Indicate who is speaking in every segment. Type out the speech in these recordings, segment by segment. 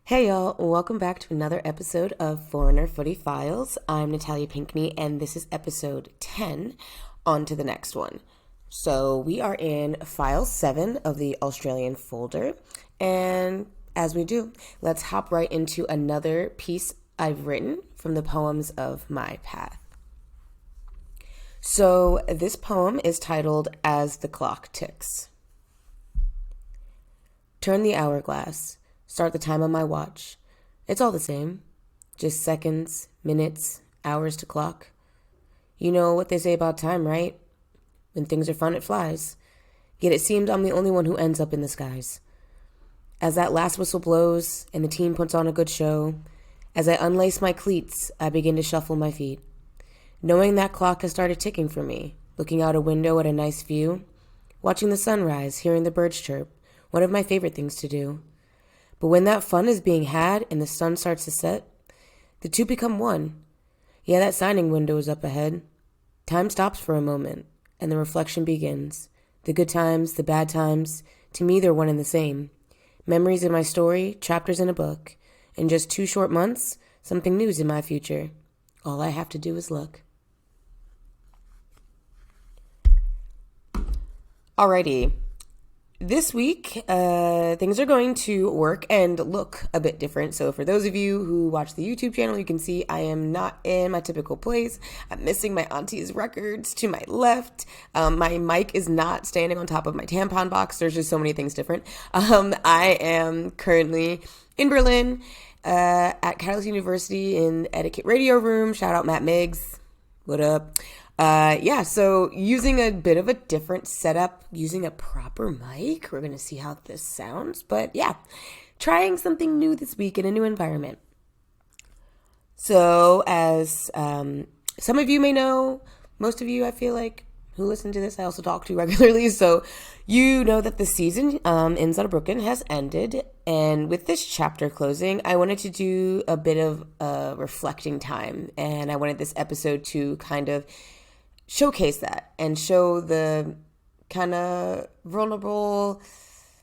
Speaker 1: Hey y'all, welcome back to another episode of Foreigner Footy Files. I'm Natalia Pinkney and this is episode 10. On to the next one. So we are in file 7 of the Australian folder, and as we do, let's hop right into another piece I've written from the poems of my path. So this poem is titled As the Clock Ticks. Turn the hourglass. Start the time on my watch. It's all the same. Just seconds, minutes, hours to clock. You know what they say about time, right? When things are fun, it flies. Yet it seemed I'm the only one who ends up in the skies. As that last whistle blows and the team puts on a good show, as I unlace my cleats, I begin to shuffle my feet. Knowing that clock has started ticking for me, looking out a window at a nice view, watching the sunrise, hearing the birds chirp, one of my favorite things to do. But when that fun is being had and the sun starts to set, the two become one. Yeah, that signing window is up ahead. Time stops for a moment, and the reflection begins. The good times, the bad times, to me they're one and the same. Memories in my story, chapters in a book. In just 2 short months, something new's in my future. All I have to do is look. Alrighty. This week, things are going to work and look a bit different. So for those of you who watch the YouTube channel, you can see I am not in my typical place. I'm missing my auntie's records to my left. My mic is not standing on top of my tampon box. There's just so many things different. I am currently in Berlin at Catalyst University in Etiquette Radio Room. Shout out Matt Miggs. What up? So using a bit of a different setup, using a proper mic, we're going to see how this sounds. But yeah, trying something new this week in a new environment. So as some of you may know, most of you, I feel like, who listen to this, I also talk to regularly. So you know that the season in Saarbrücken has ended. And with this chapter closing, I wanted to do a bit of a reflecting time. And I wanted this episode to kind of showcase that and show the kind of vulnerable,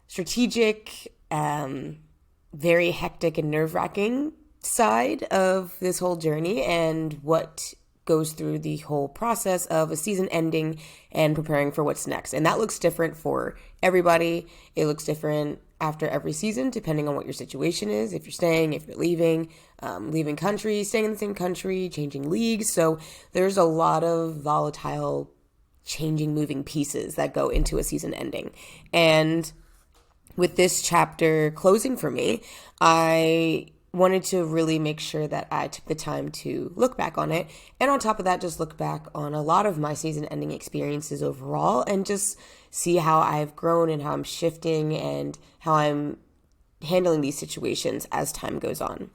Speaker 1: strategic, very hectic and nerve-wracking side of this whole journey and what goes through the whole process of a season ending and preparing for what's next. And that looks different for everybody. It looks different after every season, depending on what your situation is. If you're staying, if you're leaving, leaving country, staying in the same country, changing leagues. So there's a lot of volatile, changing, moving pieces that go into a season ending. And with this chapter closing for me, I wanted to really make sure that I took the time to look back on it. And on top of that, just look back on a lot of my season ending experiences overall and just see how I've grown and how I'm shifting and how I'm handling these situations as time goes on.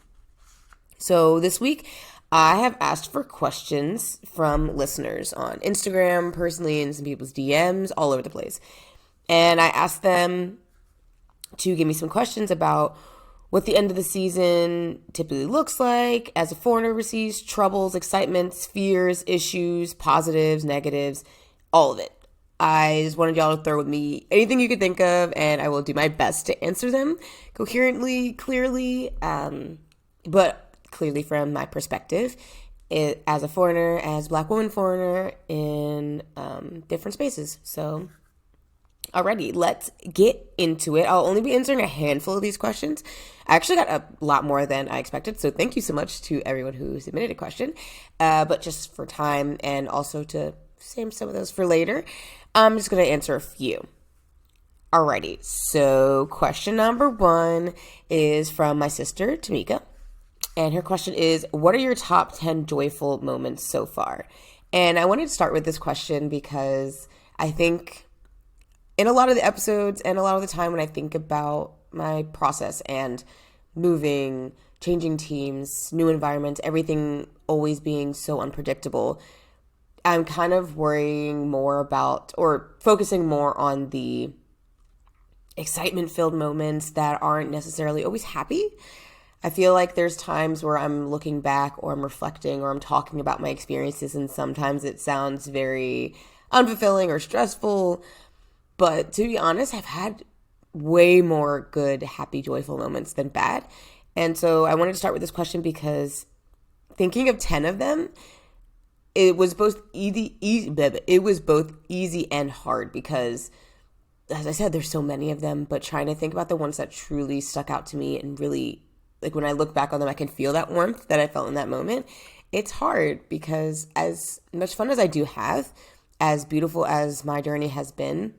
Speaker 1: So this week, I have asked for questions from listeners on Instagram, personally, in some people's DMs, all over the place. And I asked them to give me some questions about what the end of the season typically looks like as a foreigner overseas, troubles, excitements, fears, issues, positives, negatives, all of it. I just wanted y'all to throw with me anything you could think of, and I will do my best to answer them coherently, clearly, but clearly from my perspective as a foreigner, as a Black woman foreigner in different spaces. So alrighty, let's get into it. I'll only be answering a handful of these questions. I actually got a lot more than I expected, so thank you so much to everyone who submitted a question. But just for time and also to save some of those for later, I'm just going to answer a few. Alrighty, so question number 1 is from my sister, Tamika. And her question is, what are your top 10 joyful moments so far? And I wanted to start with this question because I think in a lot of the episodes and a lot of the time when I think about my process and moving, changing teams, new environments, everything always being so unpredictable, I'm kind of worrying more about or focusing more on the excitement-filled moments that aren't necessarily always happy. I feel like there's times where I'm looking back or I'm reflecting or I'm talking about my experiences and sometimes it sounds very unfulfilling or stressful. But to be honest, I've had way more good, happy, joyful moments than bad. And so I wanted to start with this question because thinking of 10 of them, it was both easy and hard because, as I said, there's so many of them, but trying to think about the ones that truly stuck out to me and really, like, when I look back on them, I can feel that warmth that I felt in that moment. It's hard because as much fun as I do have, as beautiful as my journey has been,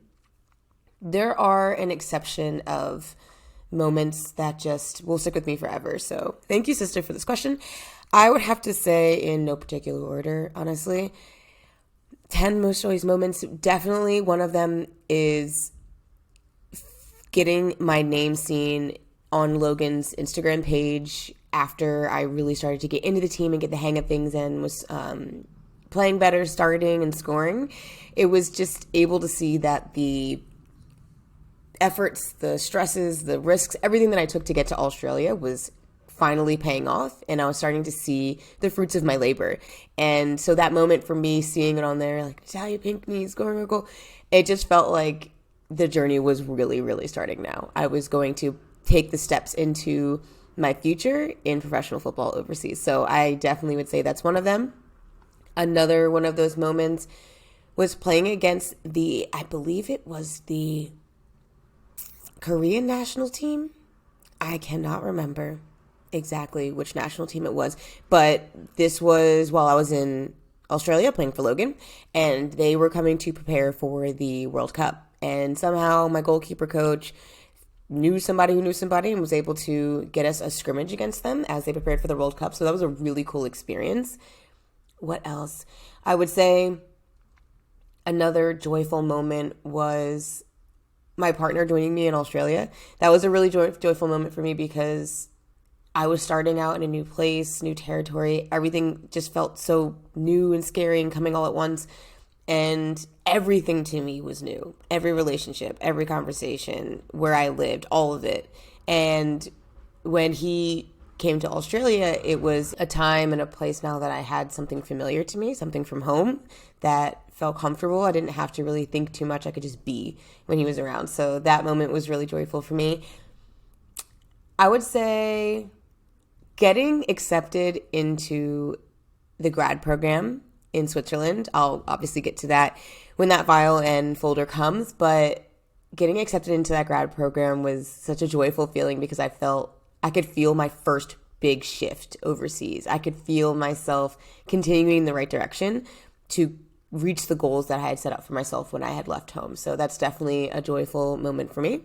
Speaker 1: there are an exception of moments that just will stick with me forever. So thank you, sister, for this question. I would have to say, in no particular order, honestly, 10 most joyous moments. Definitely one of them is getting my name seen on Logan's Instagram page after I really started to get into the team and get the hang of things and was playing better, starting and scoring. It was just able to see that the efforts, the stresses, the risks, everything that I took to get to Australia was finally paying off, and I was starting to see the fruits of my labor. And so that moment for me, seeing it on there, like Natalia Pinckney scoring a goal, it just felt like the journey was really, really starting now. I was going to take the steps into my future in professional football overseas. So I definitely would say that's one of them. Another one of those moments was playing against I believe it was the Korean national team. I cannot remember exactly which national team it was, but this was while I was in Australia playing for Logan, and they were coming to prepare for the World Cup. And somehow my goalkeeper coach knew somebody who knew somebody and was able to get us a scrimmage against them as they prepared for the World Cup. So that was a really cool experience. What else? I would say another joyful moment was my partner joining me in Australia. That was a really joyful moment for me because I was starting out in a new place, new territory. Everything just felt so new and scary and coming all at once. And everything to me was new. Every relationship, every conversation, where I lived, all of it. And when he came to Australia, it was a time and a place now that I had something familiar to me, something from home that felt comfortable. I didn't have to really think too much. I could just be when he was around. So that moment was really joyful for me. I would say getting accepted into the grad program in Switzerland. I'll obviously get to that when that file and folder comes, but getting accepted into that grad program was such a joyful feeling because I could feel my first big shift overseas. I could feel myself continuing in the right direction to reach the goals that I had set up for myself when I had left home. So that's definitely a joyful moment for me.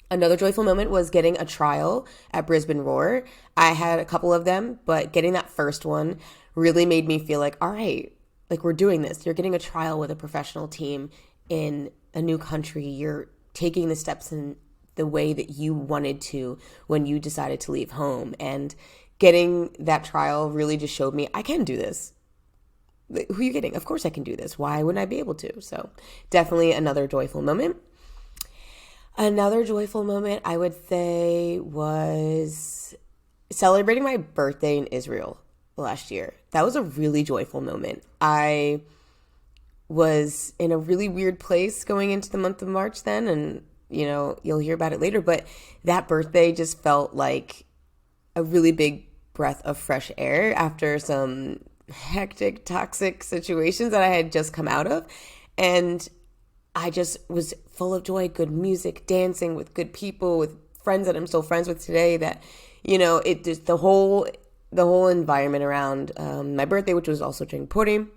Speaker 1: Another joyful moment was getting a trial at Brisbane Roar. I had a couple of them, but getting that first one really made me feel like, all right, like we're doing this. You're getting a trial with a professional team in a new country. You're taking the steps in the way that you wanted to when you decided to leave home. And getting that trial really just showed me I can do this. Who are you kidding? Of course I can do this. Why wouldn't I be able to? So definitely another joyful moment. Another joyful moment I would say was celebrating my birthday in Israel last year. That was a really joyful moment. I was in a really weird place going into the month of March then, and you'll hear about it later, but that birthday just felt like a really big breath of fresh air after some hectic, toxic situations that I had just come out of. And I just was full of joy, good music, dancing with good people, with friends that I'm still friends with today. That, it just the whole environment around my birthday, which was also during Purim,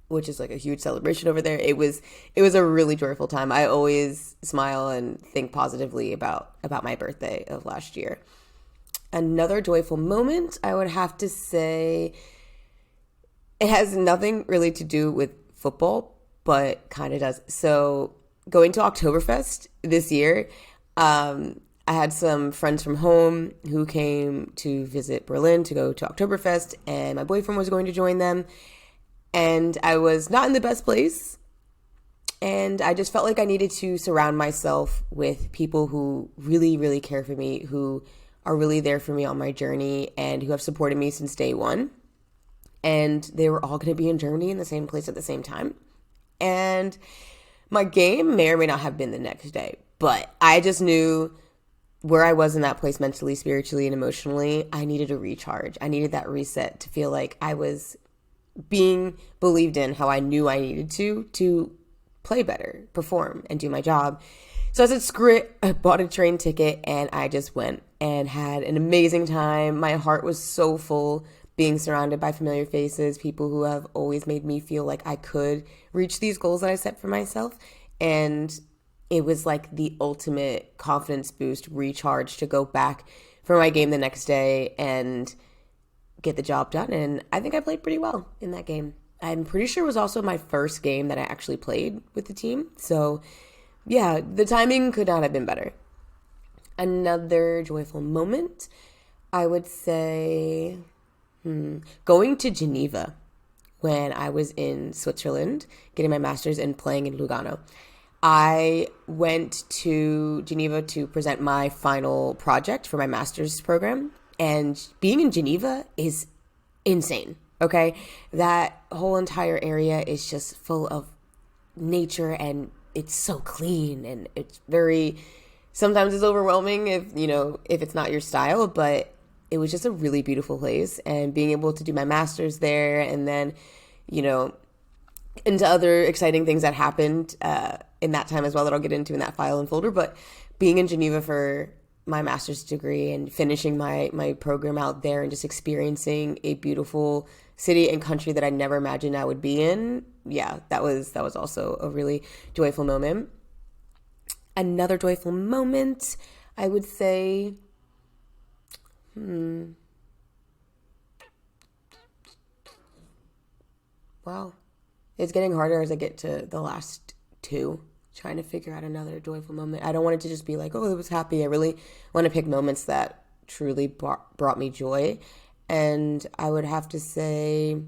Speaker 1: which is like a huge celebration over there. It was a really joyful time. I always smile and think positively about my birthday of last year. Another joyful moment, I would have to say, it has nothing really to do with football, but kind of does. So going to Oktoberfest this year, I had some friends from home who came to visit Berlin to go to Oktoberfest, and my boyfriend was going to join them. And I was not in the best place. And I just felt like I needed to surround myself with people who really, really care for me, who are really there for me on my journey, and who have supported me since day one. And they were all going to be in Germany in the same place at the same time. And my game may or may not have been the next day, but I just knew where I was in that place mentally, spiritually, and emotionally, I needed a recharge. I needed that reset to feel like I was being believed in how I knew I needed to play better, perform, and do my job. So I said, screw it. I bought a train ticket and I just went and had an amazing time. My heart was so full being surrounded by familiar faces, people who have always made me feel like I could reach these goals that I set for myself. And it was like the ultimate confidence boost, recharge to go back for my game the next day and get the job done. And I think I played pretty well in that game. I'm pretty sure it was also my first game that I actually played with the team. So yeah, the timing could not have been better. Another joyful moment, I would say, going to Geneva when I was in Switzerland, getting my master's and playing in Lugano. I went to Geneva to present my final project for my master's program, and being in Geneva is insane, okay? That whole entire area is just full of nature, and it's so clean, and it's very, sometimes it's overwhelming if it's not your style, but it was just a really beautiful place. And being able to do my master's there, and then, into other exciting things that happened in that time as well that I'll get into in that file and folder. But being in Geneva for my master's degree and finishing my program out there and just experiencing a beautiful city and country that I never imagined I would be in. Yeah, that was also a really joyful moment. Another joyful moment, I would say, wow. It's getting harder as I get to the last two, trying to figure out another joyful moment. I don't want it to just be like, oh, it was happy. I really want to pick moments that truly brought me joy. And I would have to say,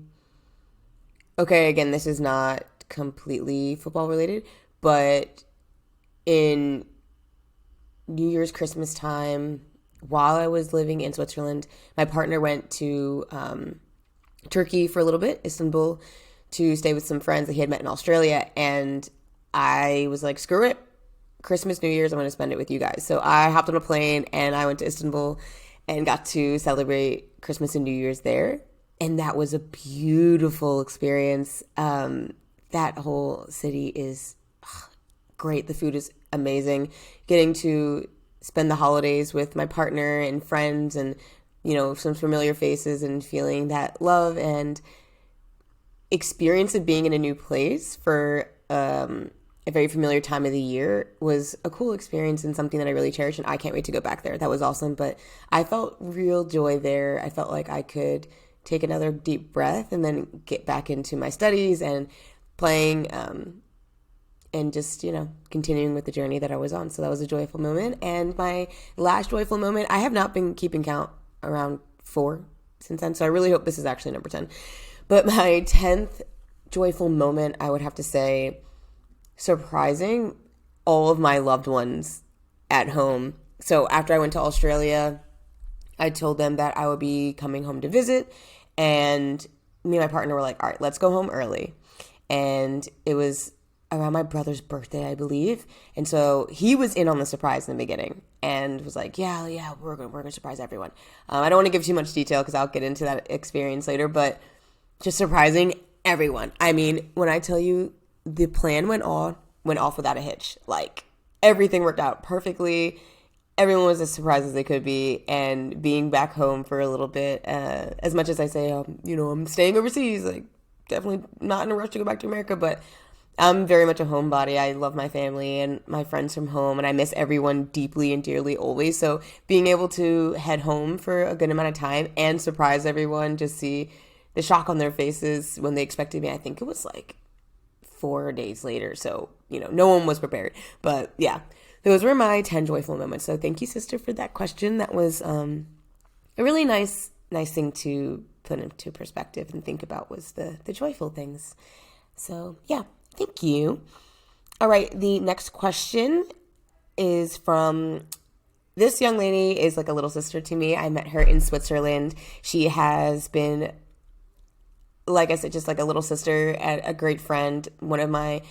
Speaker 1: okay, again, this is not completely football related, but in New Year's, Christmas time, while I was living in Switzerland, my partner went to Turkey for a little bit, Istanbul, to stay with some friends that he had met in Australia. And I was like, screw it. Christmas, New Year's, I'm going to spend it with you guys. So I hopped on a plane and I went to Istanbul and got to celebrate Christmas and New Year's there. And that was a beautiful experience. That whole city is great. The food is amazing. Getting to spend the holidays with my partner and friends and, some familiar faces and feeling that love and experience of being in a new place for a very familiar time of the year was a cool experience and something that I really cherish, and I can't wait to go back there. That was awesome, but I felt real joy there. I felt like I could take another deep breath and then get back into my studies and playing and just, continuing with the journey that I was on. So that was a joyful moment. And my last joyful moment, I have not been keeping count, around 4 since then, so I really hope this is actually number 10. But my 10th joyful moment, I would have to say, surprising all of my loved ones at home. So after I went to Australia, I told them that I would be coming home to visit, and me and my partner were like, all right, let's go home early. And it was around my brother's birthday, I believe. And so he was in on the surprise in the beginning and was like, yeah, we're going to surprise everyone. I don't want to give too much detail because I'll get into that experience later, but just surprising everyone. I mean, when I tell you the plan went off without a hitch. Like, everything worked out perfectly. Everyone was as surprised as they could be. And being back home for a little bit, as much as I say, I'm staying overseas, like, definitely not in a rush to go back to America, but I'm very much a homebody. I love my family and my friends from home, and I miss everyone deeply and dearly always. So being able to head home for a good amount of time and surprise everyone, just see the shock on their faces when they expected me. I think it was like 4 days later. So, no one was prepared. But yeah, those were my 10 joyful moments. So thank you, sister, for that question. That was a really nice thing to put into perspective and think about, was the joyful things. So yeah, thank you. All right, the next question is from this young lady, is like a little sister to me. I met her in Switzerland. She has been, like I said, just like a little sister, a great friend, one of my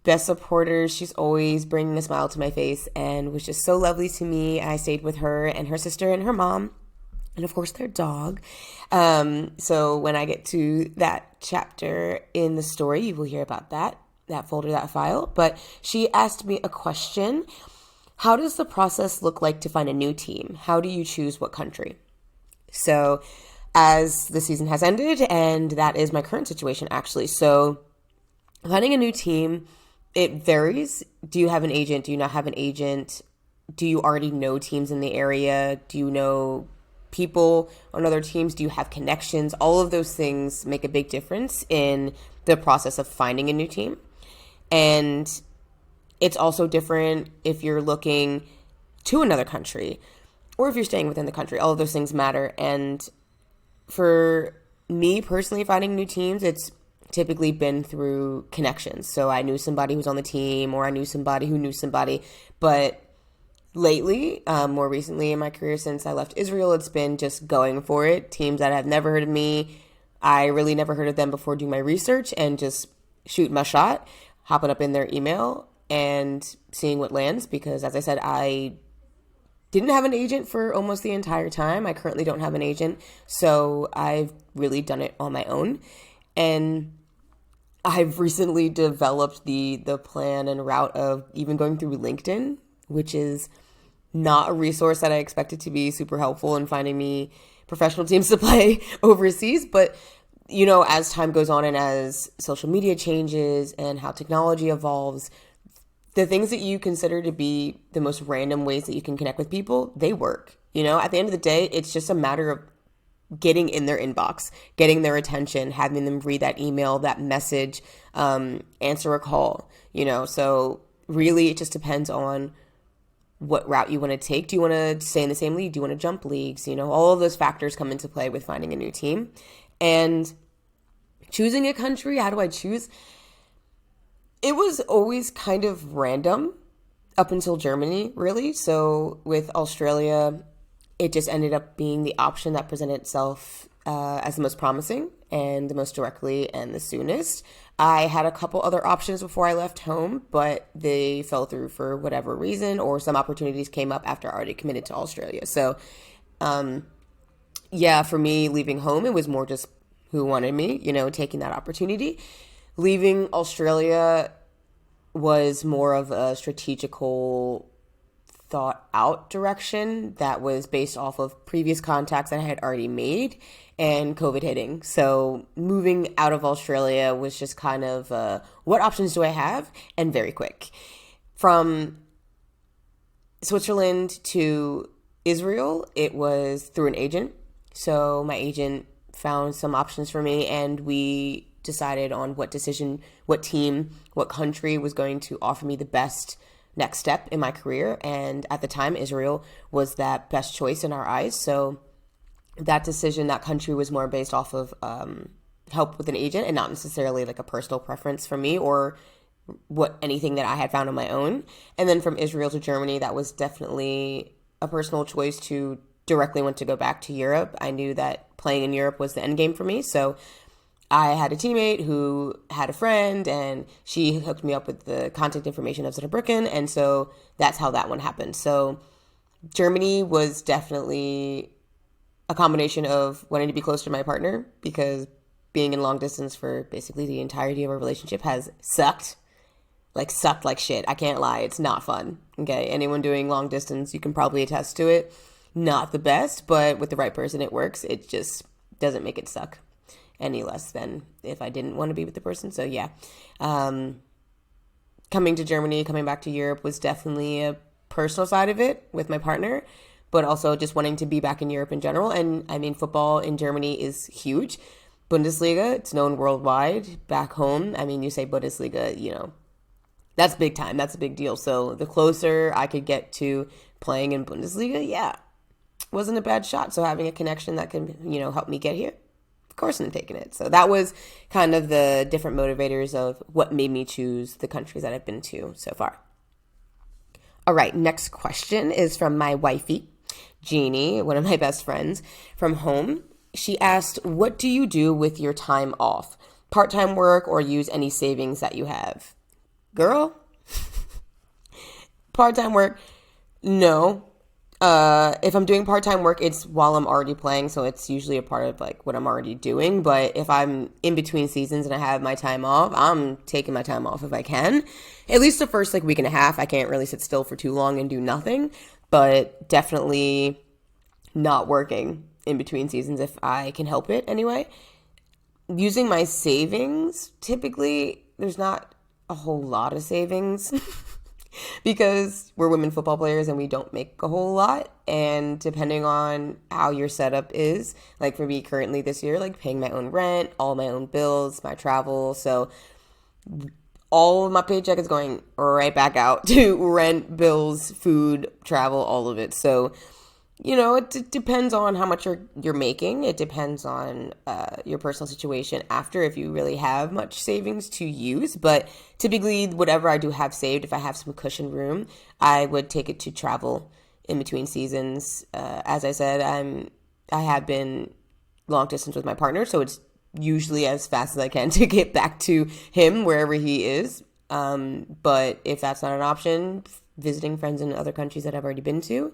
Speaker 1: best supporter. She's always bringing a smile to my face and was just so lovely to me. I stayed with her and her sister and her mom, and of course their dog. So when I get to that chapter in the story, you will hear about that folder, that file. But she asked me a question. How does the process look like to find a new team? How do you choose what country? So as the season has ended, and that is my current situation actually. So finding a new team, it varies. Do you have an agent? Do you not have an agent? Do you already know teams in the area? Do you know people on other teams? Do you have connections? All of those things make a big difference in the process of finding a new team. And it's also different if you're looking to another country or if you're staying within the country. All of those things matter. And for me personally, finding new teams, it's typically been through connections. So I knew somebody who's on the team, or I knew somebody who knew somebody. But lately, more recently in my career since I left Israel, it's been just going for it. Teams that have never heard of me, I really never heard of them before doing my research, and just shooting my shot, hopping up in their email and seeing what lands. Because as I said, I didn't have an agent for almost the entire time. I currently don't have an agent, so I've really done it on my own. And I've recently developed the plan and route of even going through LinkedIn, which is not a resource that I expected to be super helpful in finding me professional teams to play overseas. But, you know, as time goes on and as social media changes and how technology evolves, the things that you consider to be the most random ways that you can connect with people, they work. You know, at the end of the day, it's just a matter of getting in their inbox, getting their attention, having them read that email, that message, answer a call, you know. So really it just depends on what route you want to take. Do you want to stay in the same league? Do you want to jump leagues? You know, all of those factors come into play with finding a new team. And choosing a country, how do I choose? It was always kind of random up until Germany, really. So with Australia, it just ended up being the option that presented itself as the most promising and the most directly and the soonest. I had a couple other options before I left home, but they fell through for whatever reason, or some opportunities came up after I already committed to Australia. So, yeah, for me, leaving home, it was more just who wanted me, you know, taking that opportunity. Leaving Australia was more of a strategical, thought out direction that was based off of previous contacts that I had already made and COVID hitting. So moving out of Australia was just kind of what options do I have, and very quick. From Switzerland to Israel, it was through an agent. So my agent found some options for me, and we decided on what decision, what team, what country was going to offer me the best next step in my career. And at the time, Israel was that best choice in our eyes. So that decision, that country, was more based off of help with an agent and not necessarily like a personal preference for me or anything that I had found on my own. And then from Israel to Germany, that was definitely a personal choice to directly want to go back to Europe. I knew that playing in Europe was the end game for me. So I had a teammate who had a friend, and she hooked me up with the contact information of Saarbrücken, and so that's how that one happened. So Germany was definitely a combination of wanting to be close to my partner, because being in long distance for basically the entirety of our relationship has sucked like shit. I can't lie. It's not fun. Okay. Anyone doing long distance, you can probably attest to it. Not the best, but with the right person, it works. It just doesn't make it suck any less than if I didn't want to be with the person. So yeah, coming to Germany, coming back to Europe was definitely a personal side of it with my partner, but also just wanting to be back in Europe in general. And I mean, football in Germany is huge. Bundesliga, it's known worldwide. Back home, I mean, you say Bundesliga, you know, that's big time. That's a big deal. So the closer I could get to playing in Bundesliga, yeah, wasn't a bad shot. So having a connection that can, you know, help me get here, of course I'm taking it. So that was kind of the different motivators of what made me choose the countries that I've been to so far. All right, next question is from my wifey, Jeannie, one of my best friends from home. She asked, what do you do with your time off? Part-time work or use any savings that you have? girl, part-time work, no. If I'm doing part-time work, it's while I'm already playing, so it's usually a part of like what I'm already doing. But if I'm in between seasons and I have my time off, I'm taking my time off if I can. At least the first like week and a half, I can't really sit still for too long and do nothing, but definitely not working in between seasons if I can help it anyway. Using my savings, typically there's not a whole lot of savings because we're women football players and we don't make a whole lot. And depending on how your setup is, like for me currently this year, like paying my own rent, all my own bills, my travel. So all of my paycheck is going right back out to rent, bills, food, travel, all of it. So it depends on how much you're making. It depends on your personal situation after, if you really have much savings to use. But typically, whatever I do have saved, if I have some cushion room, I would take it to travel in between seasons. As I said, I have been long distance with my partner, so it's usually as fast as I can to get back to him wherever he is. But if that's not an option, visiting friends in other countries that I've already been to.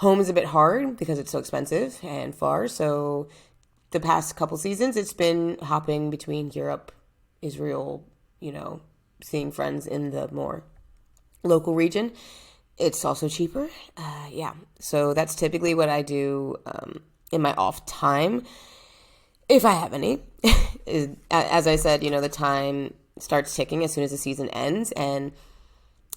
Speaker 1: Home is a bit hard because it's so expensive and far. So the past couple seasons, it's been hopping between Europe, Israel, seeing friends in the more local region. It's also cheaper. Yeah. So that's typically what I do in my off time, if I have any. As I said, the time starts ticking as soon as the season ends. And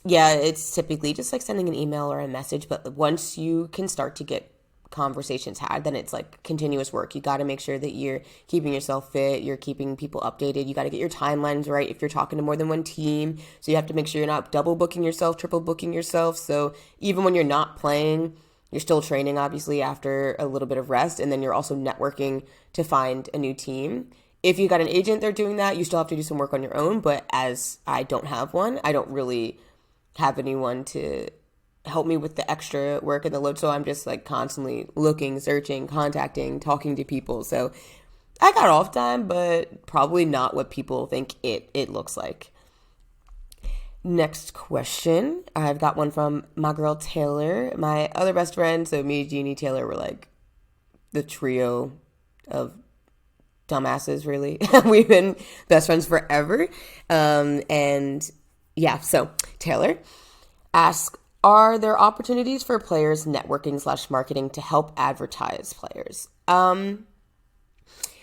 Speaker 1: yeah, it's typically just like sending an email or a message, but once you can start to get conversations had, then it's like continuous work. You got to make sure that you're keeping yourself fit, you're keeping people updated, you got to get your timelines right if you're talking to more than one team. So you have to make sure you're not double booking yourself, triple booking yourself. So even when you're not playing, you're still training, obviously, after a little bit of rest, and then you're also networking to find a new team. If you got an agent, they're doing that. You still have to do some work on your own, but as I don't have one, I don't really have anyone to help me with the extra work and the load. So I'm just like constantly looking, searching, contacting, talking to people. So I got off time, but probably not what people think it looks like. Next question. I've got one from my girl Taylor, my other best friend. So me, Jeannie, Taylor were like the trio of dumbasses, really. We've been best friends forever. And yeah, so Taylor asks, are there opportunities for players networking / marketing to help advertise players?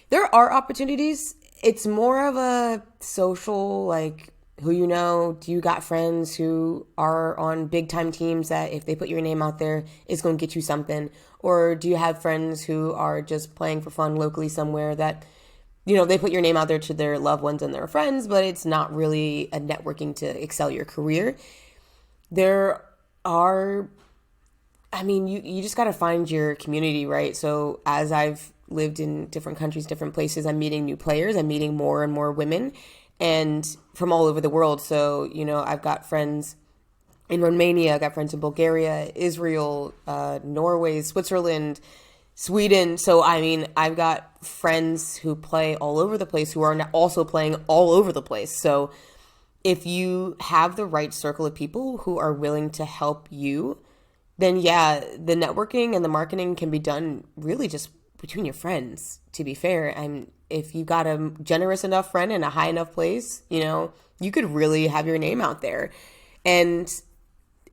Speaker 1: There are opportunities. It's more of a social, like, who you know. Do you got friends who are on big time teams that if they put your name out there, it's going to get you something? Or do you have friends who are just playing for fun locally somewhere that they put your name out there to their loved ones and their friends, but it's not really a networking to excel your career? There are, you just got to find your community, right? So as I've lived in different countries, different places, I'm meeting new players. I'm meeting more and more women and from all over the world. So, I've got friends in Romania, I've got friends in Bulgaria, Israel, Norway, Switzerland, Sweden. So, I've got friends who play all over the place who are also playing all over the place. So if you have the right circle of people who are willing to help you, then yeah, the networking and the marketing can be done really just between your friends, to be fair. And if you got a generous enough friend in a high enough place, you could really have your name out there. And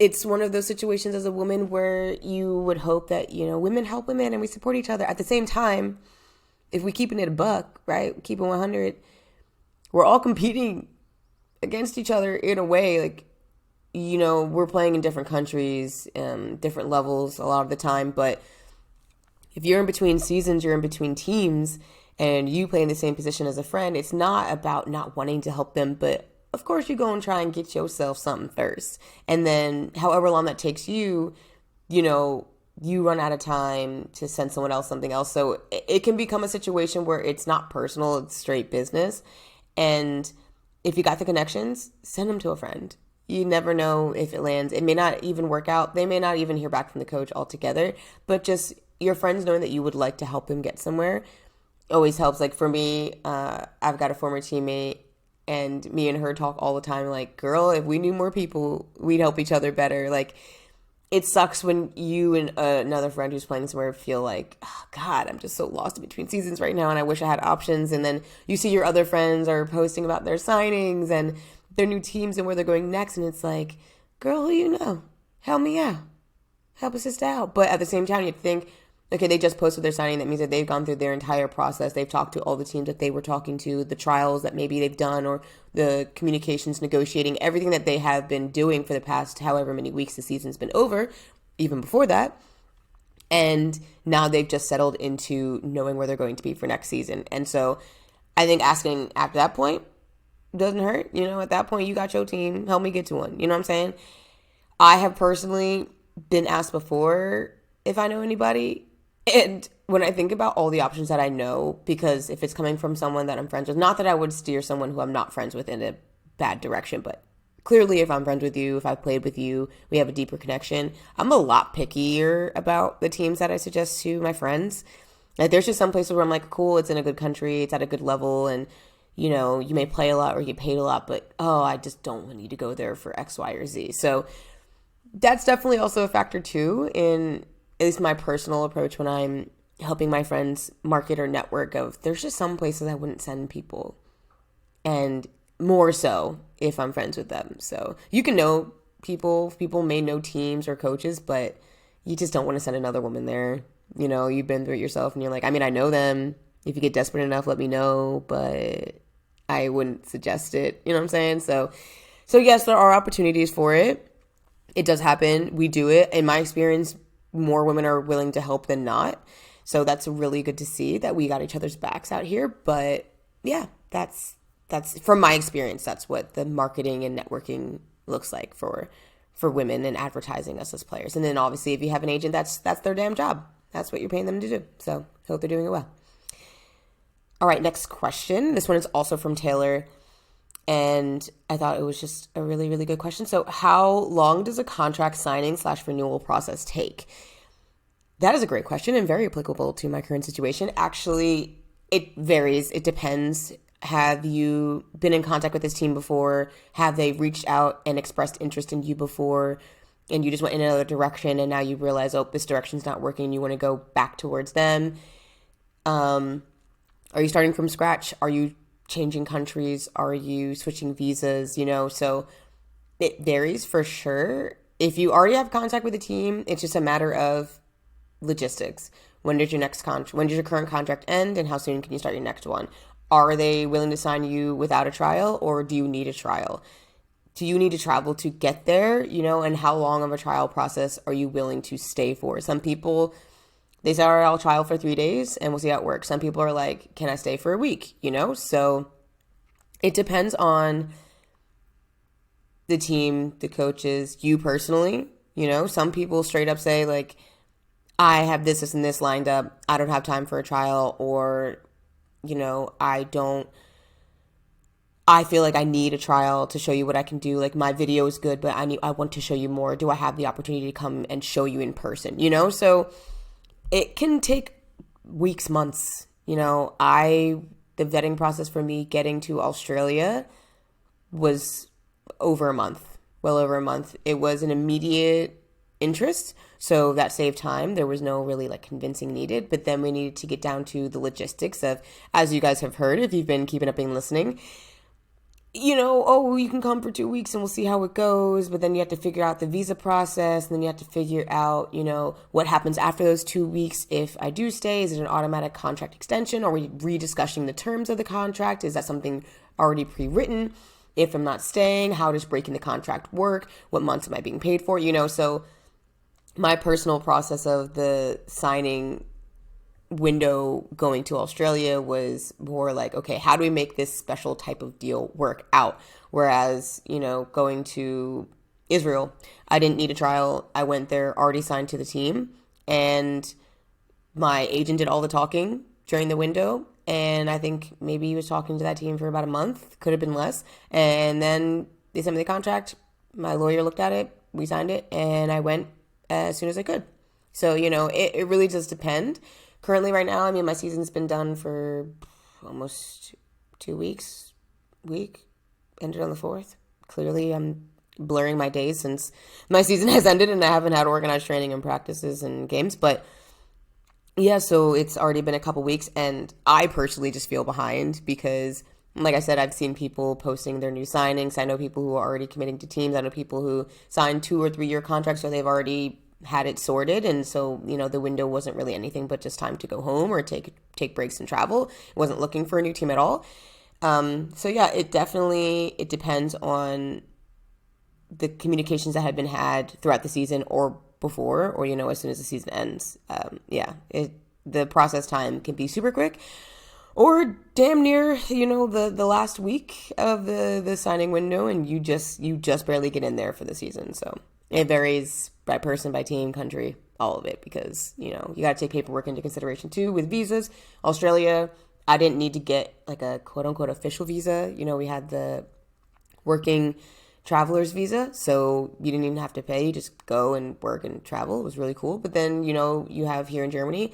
Speaker 1: it's one of those situations as a woman where you would hope that, women help women and we support each other. At the same time, if we keeping it a buck, right, keep it 100, we're all competing against each other in a way. Like, we're playing in different countries, different levels a lot of the time. But if you're in between seasons, you're in between teams, and you play in the same position as a friend, it's not about not wanting to help them, but of course you go and try and get yourself something first. And then however long that takes you, you run out of time to send someone else something else. So it can become a situation where it's not personal, it's straight business. And if you got the connections, send them to a friend. You never know if it lands. It may not even work out. They may not even hear back from the coach altogether, but just your friends knowing that you would like to help them get somewhere always helps. Like for me, I've got a former teammate And me and her talk all the time, like, girl, if we knew more people, we'd help each other better. Like, it sucks when you and another friend who's playing somewhere feel like, oh, God, I'm just so lost in between seasons right now and I wish I had options. And then you see your other friends are posting about their signings and their new teams and where they're going next. And it's like, girl, who you know? Help me out. Help a sister out. But at the same time, you'd think, okay, they just posted their signing. That means that they've gone through their entire process. They've talked to all the teams that they were talking to, the trials that maybe they've done, or the communications, negotiating, everything that they have been doing for the past however many weeks the season's been over, even before that. And now they've just settled into knowing where they're going to be for next season. And so I think asking after that point doesn't hurt. At that point, you got your team. Help me get to one. You know what I'm saying? I have personally been asked before if I know anybody. And when I think about all the options that I know, because if it's coming from someone that I'm friends with, not that I would steer someone who I'm not friends with in a bad direction, but clearly if I'm friends with you, if I've played with you, we have a deeper connection, I'm a lot pickier about the teams that I suggest to my friends. Like, there's just some places where I'm like, cool, it's in a good country, it's at a good level, and you may play a lot or get paid a lot, but I just don't want you to go there for X, Y, or Z. So that's definitely also a factor too in at least my personal approach when I'm helping my friends market or network. Of there's just some places I wouldn't send people, and more so if I'm friends with them. So you can know people may know teams or coaches, but you just don't want to send another woman there. You've been through it yourself and you're like, I mean, I know them. If you get desperate enough, let me know, but I wouldn't suggest it. You know what I'm saying? So yes, there are opportunities for it. It does happen. We do it. In my experience, more women are willing to help than not. So that's really good to see that we got each other's backs out here. But yeah, that's from my experience, that's what the marketing and networking looks like for women and advertising us as players. And then obviously if you have an agent, that's their damn job. That's what you're paying them to do. So hope they're doing it well. All right, next question. This one is also from Taylor. And I thought it was just a really, really good question. So how long does a contract signing / renewal process take? That is a great question and very applicable to my current situation. Actually, it varies. It depends. Have you been in contact with this team before? Have they reached out and expressed interest in you before? And you just went in another direction and now you realize, this direction's not working. You want to go back towards them. Are you starting from scratch? Are you changing countries? Are you switching visas? So it varies for sure. If you already have contact with the team, it's just a matter of logistics. When does your current contract end and how soon can you start your next one? Are they willing to sign you without a trial, or do you need a trial? Do you need to travel to get there? And how long of a trial process are you willing to stay for? Some people, they say, all right, I'll trial for 3 days and we'll see how it works. Some people are like, can I stay for a week? So it depends on the team, the coaches, you personally. Some people straight up say like, I have this and this lined up. I don't have time for a trial, or, I feel like I need a trial to show you what I can do. Like, my video is good, but I want to show you more. Do I have the opportunity to come and show you in person? So it can take weeks, months. The vetting process for me getting to Australia was over a month, well over a month. It was an immediate interest, so that saved time. There was no really convincing needed, but then we needed to get down to the logistics of, as you guys have heard, if you've been keeping up and listening, you can come for 2 weeks and we'll see how it goes. But then you have to figure out the visa process. And then you have to figure out, what happens after those 2 weeks. If I do stay, is it an automatic contract extension? Are we rediscussing the terms of the contract? Is that something already pre-written? If I'm not staying, how does breaking the contract work? What months am I being paid for? So my personal process of the signing window going to Australia was more like, okay, how do we make this special type of deal work out? Whereas, going to Israel, I didn't need a trial. I went there already signed to the team, and my agent did all the talking during the window. And I think maybe he was talking to that team for about a month, could have been less. And then they sent me the contract. My lawyer looked at it, we signed it, and I went as soon as I could. So, it really does depend. Currently, right now, my season's been done for almost 2 weeks, ended on the 4th. Clearly, I'm blurring my days since my season has ended and I haven't had organized training and practices and games. But yeah, so it's already been a couple weeks, and I personally just feel behind because, like I said, I've seen people posting their new signings. I know people who are already committing to teams. I know people who signed 2 or 3 year contracts, so they've already had it sorted, and so the window wasn't really anything but just time to go home or take breaks and travel. It wasn't looking for a new team at all. So yeah, it depends on the communications that had been had throughout the season or before, or as soon as the season ends. The process time can be super quick, or damn near the last week of the signing window, and you just barely get in there for the season. So it varies by person, by team, country, all of it, because you got to take paperwork into consideration too with visas. Australia, I didn't need to get like a quote unquote official visa. We had the working traveler's visa, so you didn't even have to pay. You just go and work and travel. It was really cool. But then you have here in Germany,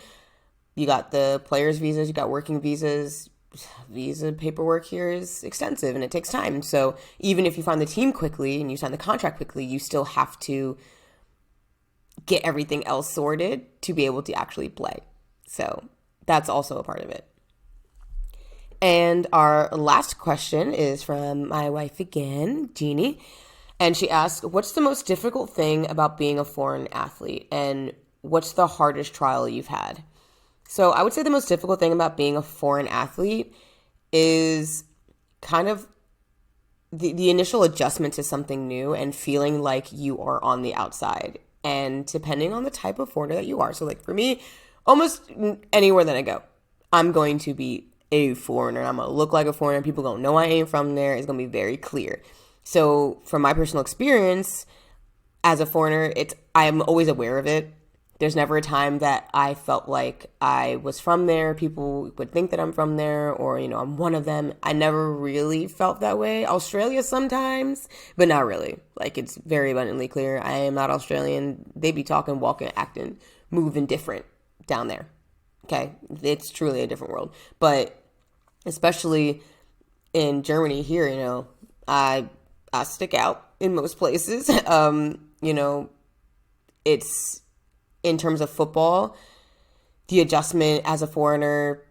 Speaker 1: you got the players visas, you got working visas. Visa paperwork here is extensive and it takes time. So even if you find the team quickly and you sign the contract quickly, you still have to get everything else sorted to be able to actually play. So that's also a part of it. And our last question is from my wife again, Jeannie. And she asks, what's the most difficult thing about being a foreign athlete? And what's the hardest trial you've had? So I would say the most difficult thing about being a foreign athlete is kind of the initial adjustment to something new and feeling like you are on the outside. And depending on the type of foreigner that you are. So like for me, almost anywhere that I go, I'm going to be a foreigner. I'm going to look like a foreigner. People going to know I ain't from there. It's going to be very clear. So from my personal experience as a foreigner, I am always aware of it. There's never a time that I felt like I was from there. People would think that I'm from there or, I'm one of them. I never really felt that way. Australia sometimes, but not really. Like it's very abundantly clear. I am not Australian. They be talking, walking, acting, moving different down there. Okay. It's truly a different world. But especially in Germany here, I stick out in most places. It's in terms of football, the adjustment as a foreigner,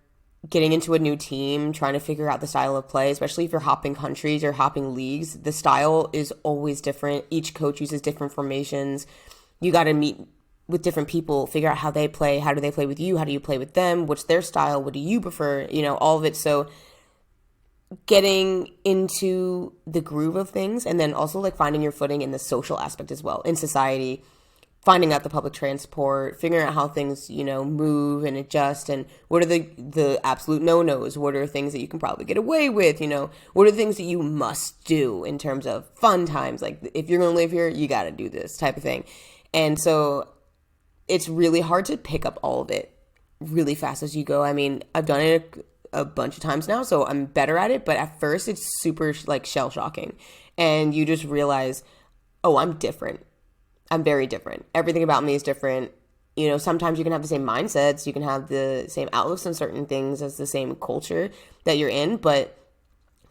Speaker 1: getting into a new team, trying to figure out the style of play, especially if you're hopping countries or hopping leagues, the style is always different. Each coach uses different formations. You got to meet with different people, figure out how they play. How do they play with you? How do you play with them? What's their style? What do you prefer? All of it. So getting into the groove of things, and then also like finding your footing in the social aspect as well, in society, finding out the public transport, figuring out how things, move and adjust, and what are the absolute no-nos, what are things that you can probably get away with, what are the things that you must do in terms of fun times, like if you're going to live here, you got to do this type of thing. And so it's really hard to pick up all of it really fast as you go. I mean, I've done it a bunch of times now, so I'm better at it, but at first it's super like shell shocking, and you just realize, oh, I'm different. I'm very different. Everything about me is different. Sometimes you can have the same mindsets, you can have the same outlooks on certain things as the same culture that you're in, but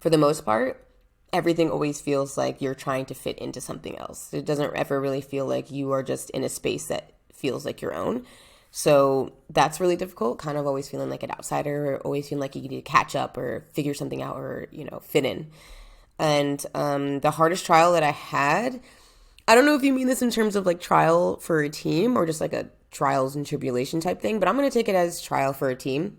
Speaker 1: for the most part, everything always feels like you're trying to fit into something else. It doesn't ever really feel like you are just in a space that feels like your own. So that's really difficult, kind of always feeling like an outsider, or always feeling like you need to catch up or figure something out or, fit in. And the hardest trial that I had, I don't know if you mean this in terms of like trial for a team or just like a trials and tribulation type thing, but I'm going to take it as trial for a team.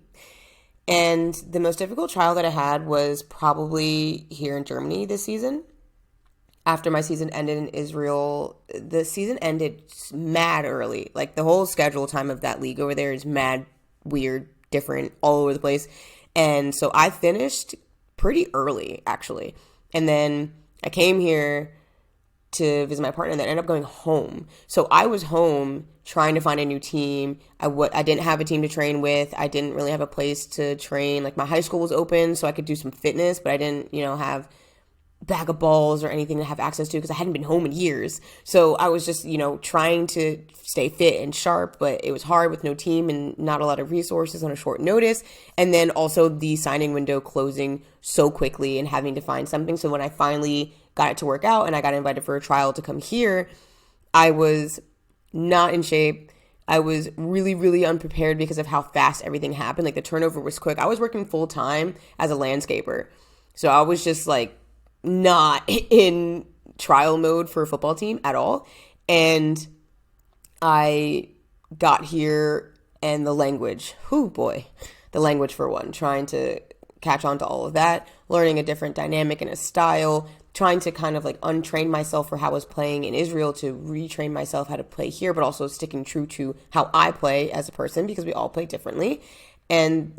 Speaker 1: And the most difficult trial that I had was probably here in Germany this season. After my season ended in Israel, the season ended mad early. Like the whole schedule time of that league over there is mad, weird, different, all over the place. And so I finished pretty early, actually. And then I came here to visit my partner and then ended up going home. So I was home trying to find a new team. I didn't have a team to train with. I didn't really have a place to train. Like my high school was open so I could do some fitness, but I didn't, have bag of balls or anything to have access to because I hadn't been home in years. So I was just, trying to stay fit and sharp, but it was hard with no team and not a lot of resources on a short notice. And then also the signing window closing so quickly and having to find something. So when I finally got it to work out and I got invited for a trial to come here, I was not in shape. I was really, really unprepared because of how fast everything happened. Like the turnover was quick. I was working full time as a landscaper. So I was just like not in trial mode for a football team at all. And I got here and the language, the language for one, trying to catch on to all of that, learning a different dynamic and a style, trying to kind of like untrain myself for how I was playing in Israel to retrain myself how to play here, but also sticking true to how I play as a person because we all play differently. And,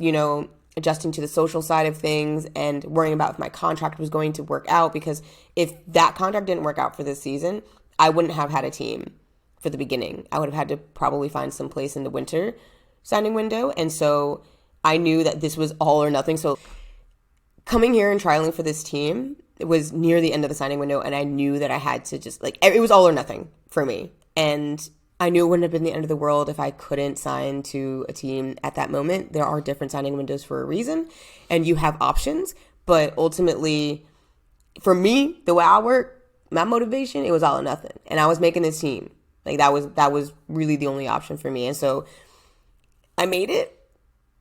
Speaker 1: adjusting to the social side of things and worrying about if my contract was going to work out, because if that contract didn't work out for this season, I wouldn't have had a team for the beginning. I would have had to probably find some place in the winter signing window. And so I knew that this was all or nothing. So coming here and trialing for this team, it was near the end of the signing window, and I knew that I had to just it was all or nothing for me. And I knew it wouldn't have been the end of the world if I couldn't sign to a team at that moment. There are different signing windows for a reason, and you have options. But ultimately, for me, the way I work, my motivation, it was all or nothing. And I was making this team. That was really the only option for me. And so I made it.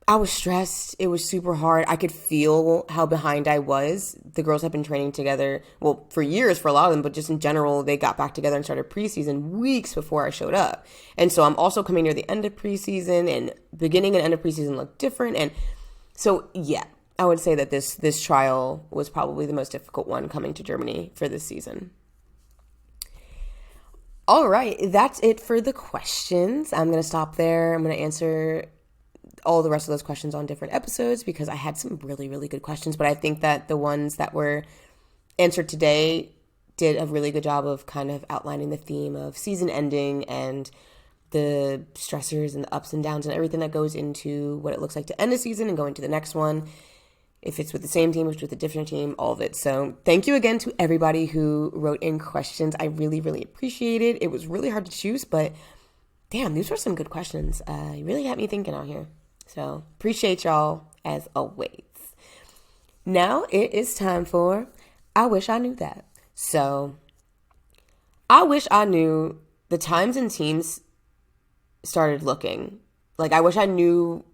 Speaker 1: I was stressed. It was super hard. I could feel how behind I was. The girls had been training together, well, for years for a lot of them, but just in general, they got back together and started preseason weeks before I showed up. And so I'm also coming near the end of preseason, and beginning and end of preseason look different. And so, yeah, I would say that this trial was probably the most difficult one coming to Germany for this season. All right, that's it for the questions. I'm going to stop there. I'm going to answer all the rest of those questions on different episodes because I had some really, really good questions. But I think that the ones that were answered today did a really good job of kind of outlining the theme of season ending and the stressors and the ups and downs and everything that goes into what it looks like to end a season and go into the next one. If it's with the same team, if it's with a different team, all of it. So thank you again to everybody who wrote in questions. I really, really appreciate it. It was really hard to choose, but damn, these were some good questions. You really got me thinking out here. So appreciate y'all as always. Now it is time for I Wish I Knew That. So I wish I knew the times and teams started looking. I wish I knew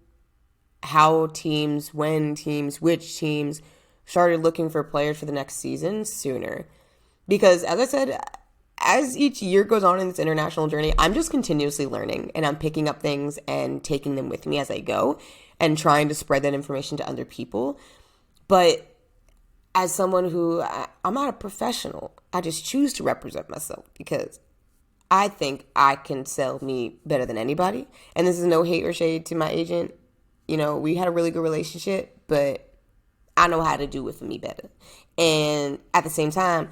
Speaker 1: how teams, when teams, which teams started looking for players for the next season sooner. Because as I said, as each year goes on in this international journey, I'm just continuously learning and I'm picking up things and taking them with me as I go and trying to spread that information to other people. But as someone who, I'm not a professional, I just choose to represent myself because I think I can sell me better than anybody. And this is no hate or shade to my agent. We had a really good relationship, but I know how to do it for me better. And at the same time,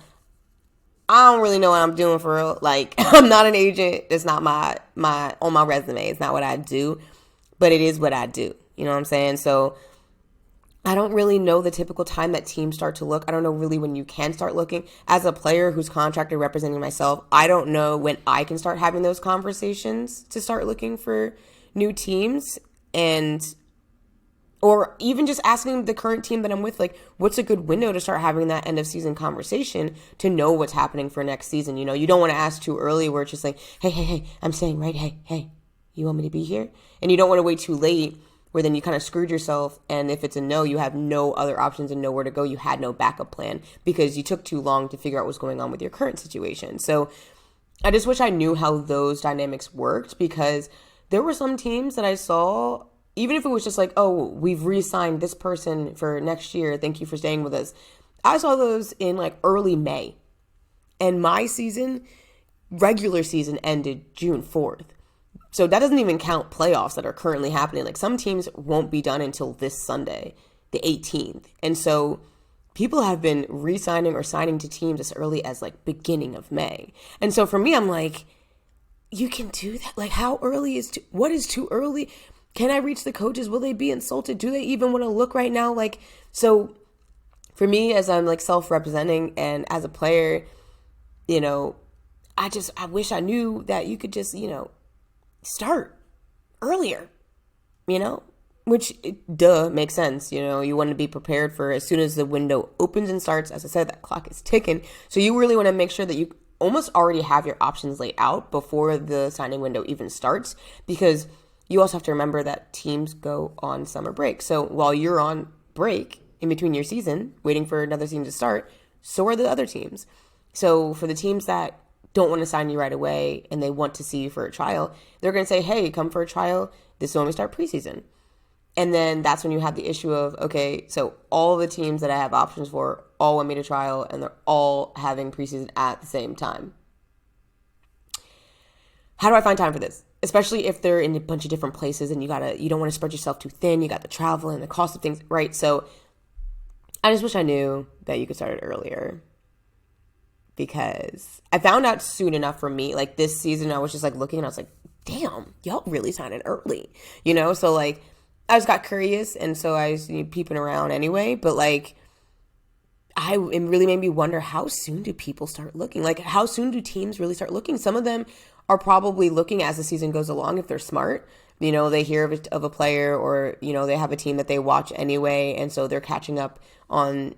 Speaker 1: I don't really know what I'm doing for real. I'm not an agent. It's not my on my resume. It's not what I do, but it is what I do. You know what I'm saying? So I don't really know the typical time that teams start to look. I don't know really when you can start looking. As a player who's contracted representing myself, I don't know when I can start having those conversations to start looking for new teams or even just asking the current team that I'm with, what's a good window to start having that end of season conversation to know what's happening for next season. You don't want to ask too early where it's just hey, I'm staying, right? Hey, you want me to be here? And you don't want to wait too late where then you kind of screwed yourself. And if it's a no, you have no other options and nowhere to go. You had no backup plan because you took too long to figure out what's going on with your current situation. So I just wish I knew how those dynamics worked because there were some teams that I saw, even if it was just we've re-signed this person for next year, thank you for staying with us. I saw those in early May. And my regular season ended June 4th. So that doesn't even count playoffs that are currently happening. Some teams won't be done until this Sunday, the 18th. And so people have been re-signing or signing to teams as early as beginning of May. And so for me, I'm you can do that? How early what is too early? Can I reach the coaches? Will they be insulted? Do they even want to look right now? So for me, as I'm like self-representing and as a player, you know, I wish I knew that you could just, start earlier, you know, which duh makes sense. You want to be prepared for as soon as the window opens and starts. As I said, that clock is ticking. So you really want to make sure that you almost already have your options laid out before the signing window even starts, because you also have to remember that teams go on summer break. So while you're on break in between your season, waiting for another season to start, so are the other teams. So for the teams that don't want to sign you right away and they want to see you for a trial, they're going to say, hey, come for a trial. This is when we start preseason. And then that's when you have the issue of, okay, so all the teams that I have options for all want me to trial, and they're all having preseason at the same time. How do I find time for this? Especially if they're in a bunch of different places and you don't want to spread yourself too thin. You got the travel and the cost of things, right? So I just wish I knew that you could start it earlier, because I found out soon enough for me. Like this season, I was just like looking and I was like, damn, y'all really signed it early, So like I just got curious, and so I was peeping around anyway. But like, it really made me wonder, how soon do people start looking? Like, how soon do teams really start looking? Some of them are probably looking as the season goes along if they're smart. They hear of a player, or, they have a team that they watch anyway. And so they're catching up on,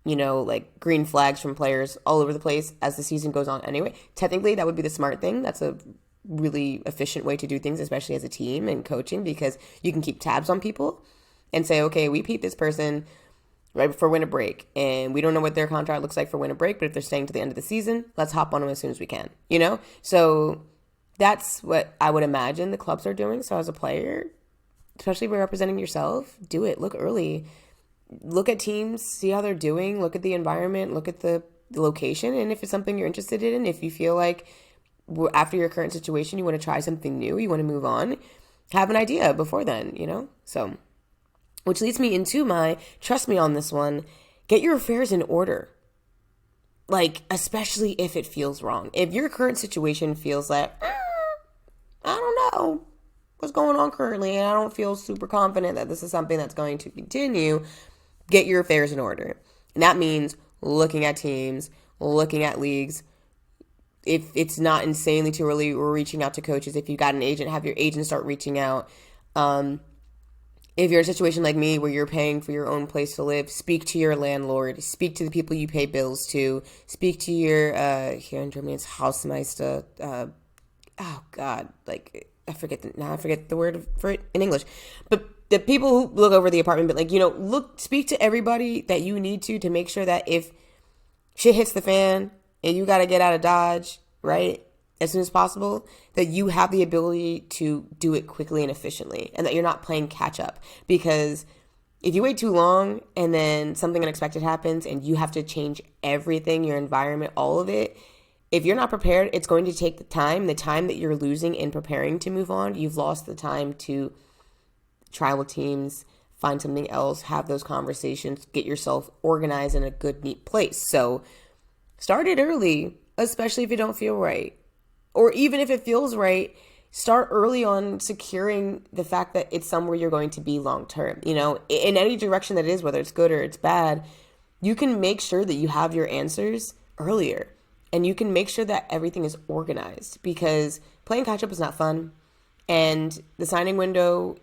Speaker 1: like green flags from players all over the place as the season goes on anyway. Technically, that would be the smart thing. That's a really efficient way to do things, especially as a team and coaching, because you can keep tabs on people and say, okay, we peeped this person right before winter break, and we don't know what their contract looks like for winter break, but if they're staying to the end of the season, let's hop on them as soon as we can, So that's what I would imagine the clubs are doing. So as a player, especially if you're representing yourself, do it. Look early. Look at teams, see how they're doing, look at the environment, look at the location, and if it's something you're interested in, if you feel like after your current situation, you want to try something new, you want to move on, have an idea before then, So, which leads me into trust me on this one, get your affairs in order. Like, especially if it feels wrong. If your current situation feels like, I don't know what's going on currently, and I don't feel super confident that this is something that's going to continue, get your affairs in order. And that means looking at teams, looking at leagues. If it's not insanely too early, we're reaching out to coaches. If you got an agent, have your agent start reaching out. If you're in a situation like me where you're paying for your own place to live, speak to your landlord, speak to the people you pay bills to, speak to your, here in Germany, it's Hausmeister. Oh God, like I forget the word for it in English, but the people who look over the apartment, but like, speak to everybody that you need to make sure that if shit hits the fan and you got to get out of Dodge, right, as soon as possible, that you have the ability to do it quickly and efficiently, and that you're not playing catch up. Because if you wait too long and then something unexpected happens and you have to change everything, your environment, all of it, if you're not prepared, it's going to take the time that you're losing in preparing to move on. You've lost the time to try with teams, find something else, have those conversations, get yourself organized in a good, neat place. So start it early, especially if you don't feel right. Or even if it feels right, start early on securing the fact that it's somewhere you're going to be long term. In any direction that it is, whether it's good or it's bad, you can make sure that you have your answers earlier. And you can make sure that everything is organized, because playing catch up is not fun. And the signing window,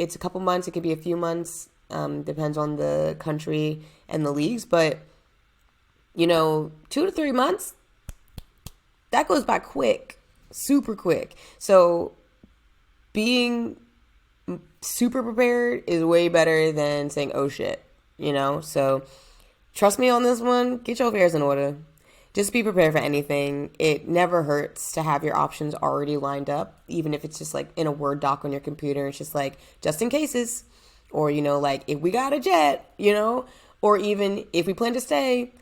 Speaker 1: it's a couple months. It could be a few months. Depends on the country and the leagues. But, 2 to 3 months, that goes by quick, super quick. So being super prepared is way better than saying, oh shit, So trust me on this one. Get your affairs in order. Just be prepared for anything. It never hurts to have your options already lined up, even if it's just like in a Word doc on your computer. It's just like, just in cases. Or, like if we got a jet, or even if we plan to stay,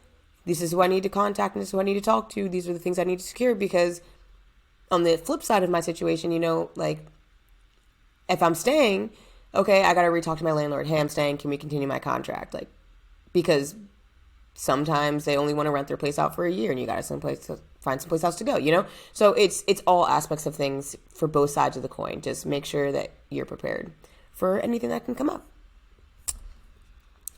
Speaker 1: this is who I need to contact and this is who I need to talk to. These are the things I need to secure, because on the flip side of my situation, like if I'm staying, okay, I got to re-talk to my landlord. Hey, I'm staying. Can we continue my contract? Like, because sometimes they only want to rent their place out for a year and you got to find someplace else to go, So it's all aspects of things for both sides of the coin. Just make sure that you're prepared for anything that can come up.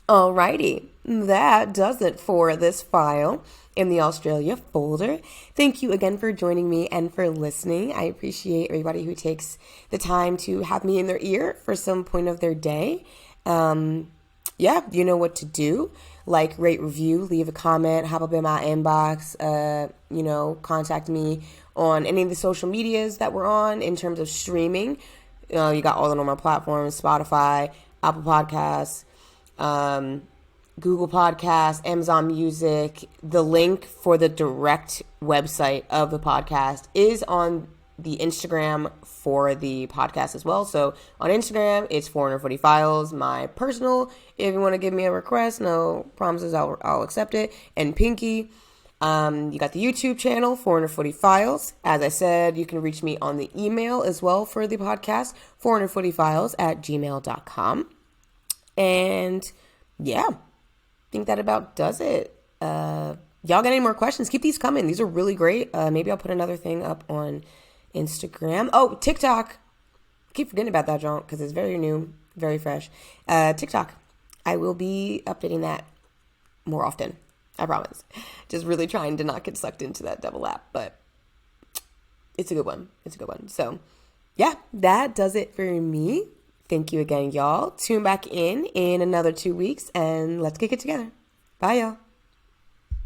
Speaker 1: Alrighty, that does it for this file in the Australia folder. Thank you again for joining me and for listening. I appreciate everybody who takes the time to have me in their ear for some point of their day. Yeah, you know what to do. Like, rate, review, leave a comment, hop up in my inbox, contact me on any of the social medias that we're on in terms of streaming. You got all the normal platforms: Spotify, Apple Podcasts, Google Podcasts, Amazon Music. The link for the direct website of the podcast is on the Instagram for the podcast as well. So on Instagram, it's 440 Files. My personal, if you want to give me a request, no promises, I'll accept it. And Pinky, you got the YouTube channel, 440 Files. As I said, you can reach me on the email as well for the podcast, 440files@gmail.com. And yeah, I think that about does it. Y'all got any more questions? Keep these coming. These are really great. Maybe I'll put another thing up on Instagram. Oh, TikTok. I keep forgetting about that, John, because it's very new, very fresh. TikTok. I will be updating that more often. I promise. Just really trying to not get sucked into that double app, but it's a good one. It's a good one. So yeah, that does it for me. Thank you again, y'all. Tune back in another 2 weeks and let's kick it together. Bye, y'all.